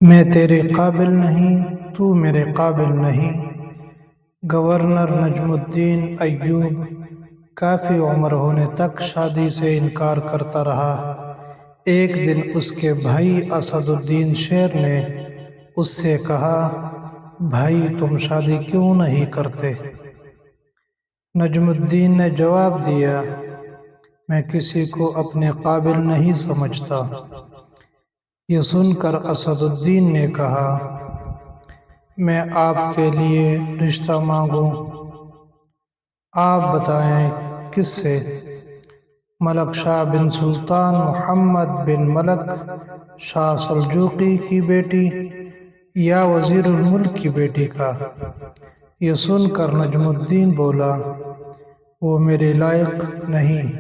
میں تیرے قابل نہیں، تو میرے قابل نہیں۔ گورنر نجم الدین ایوب کافی عمر ہونے تک شادی سے انکار کرتا رہا۔ ایک دن اس کے بھائی اسد الدین شیر نے اس سے کہا، بھائی تم شادی کیوں نہیں کرتے؟ نجم الدین نے جواب دیا، میں کسی کو اپنے قابل نہیں سمجھتا۔ یہ سن کر اسد الدین نے کہا، میں آپ کے لیے رشتہ مانگوں؟ آپ بتائیں کس سے؟ ملک شاہ بن سلطان محمد بن ملک شاہ سلجوقی کی بیٹی یا وزیر الملک کی بیٹی کا؟ یہ سن کر نجم الدین بولا، وہ میرے لائق نہیں۔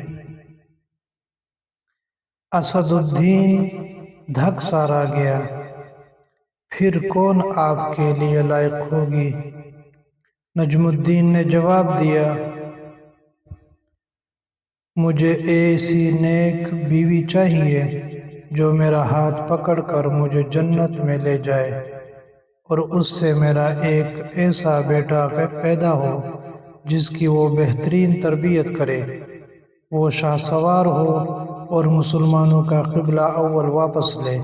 اسد الدین دھک سارا گیا، پھر کون آپ کے لیے لائق ہوگی؟ نجم الدین نے جواب دیا، مجھے ایسی نیک بیوی چاہیے جو میرا ہاتھ پکڑ کر مجھے جنت میں لے جائے، اور اس سے میرا ایک ایسا بیٹا پیدا ہو جس کی وہ بہترین تربیت کرے، وہ شاہ سوار ہو اور مسلمانوں کا قبلہ اول واپس لے۔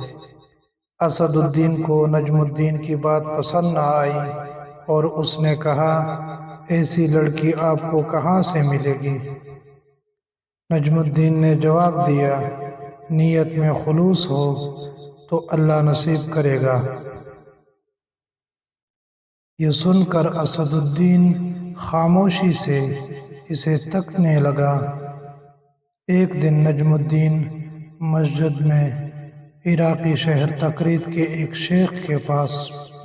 اسد الدین کو نجم الدین کی بات پسند نہ آئی اور اس نے کہا، ایسی لڑکی آپ کو کہاں سے ملے گی؟ نجم الدین نے جواب دیا، نیت میں خلوص ہو تو اللہ نصیب کرے گا۔ یہ سن کر اسد الدین خاموشی سے اسے تکنے لگا۔ ایک دن نجم الدین مسجد میں عراقی شہر تقریت کے ایک شیخ کے پاس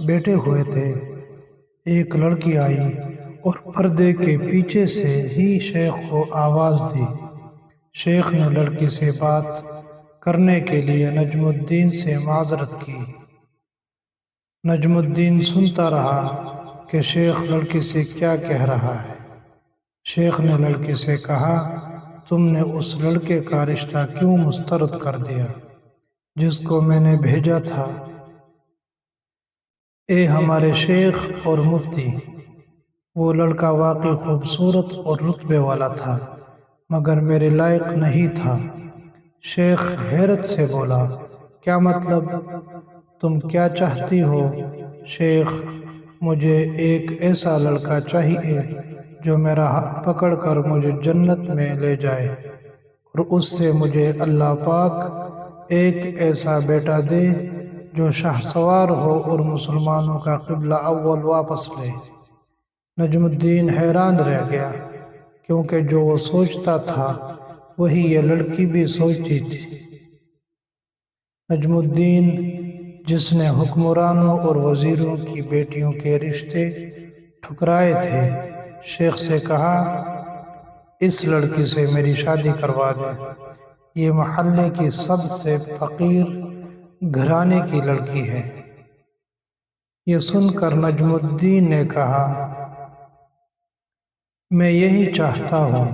بیٹھے ہوئے تھے۔ ایک لڑکی آئی اور پردے کے پیچھے سے ہی شیخ کو آواز دی۔ شیخ نے لڑکی سے بات کرنے کے لیے نجم الدین سے معذرت کی۔ نجم الدین سنتا رہا کہ شیخ لڑکی سے کیا کہہ رہا ہے۔ شیخ نے لڑکی سے کہا، تم نے اس لڑکے کا رشتہ کیوں مسترد کر دیا جس کو میں نے بھیجا تھا؟ اے ہمارے شیخ اور مفتی، وہ لڑکا واقعی خوبصورت اور رتبے والا تھا مگر میرے لائق نہیں تھا۔ شیخ حیرت سے بولا، کیا مطلب؟ تم کیا چاہتی ہو؟ شیخ، مجھے ایک ایسا لڑکا چاہیے جو میرا ہاتھ پکڑ کر مجھے جنت میں لے جائے، اور اس سے مجھے اللہ پاک ایک ایسا بیٹا دے جو شاہ سوار ہو اور مسلمانوں کا قبلہ اول واپس لے۔ نجم الدین حیران رہ گیا، کیونکہ جو وہ سوچتا تھا وہی یہ لڑکی بھی سوچتی تھی۔ نجم الدین جس نے حکمرانوں اور وزیروں کی بیٹیوں کے رشتے ٹھکرائے تھے، شیخ سے کہا، اس لڑکی سے میری شادی کروا دیں، یہ محلے کی سب سے فقیر گھرانے کی لڑکی ہے۔ یہ سن کر نجم الدین نے کہا، میں یہی چاہتا ہوں۔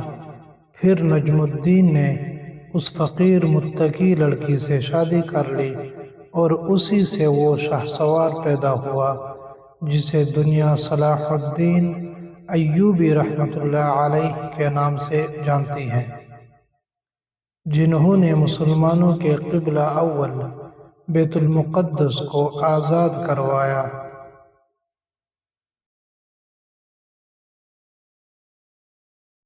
پھر نجم الدین نے اس فقیر متقی لڑکی سے شادی کر لی اور اسی سے وہ شاہ سوار پیدا ہوا جسے دنیا صلاح الدین ایوبی رحمۃ اللہ علیہ کے نام سے جانتی ہے، جنہوں نے مسلمانوں کے قبلہ اول بیت المقدس کو آزاد کروایا۔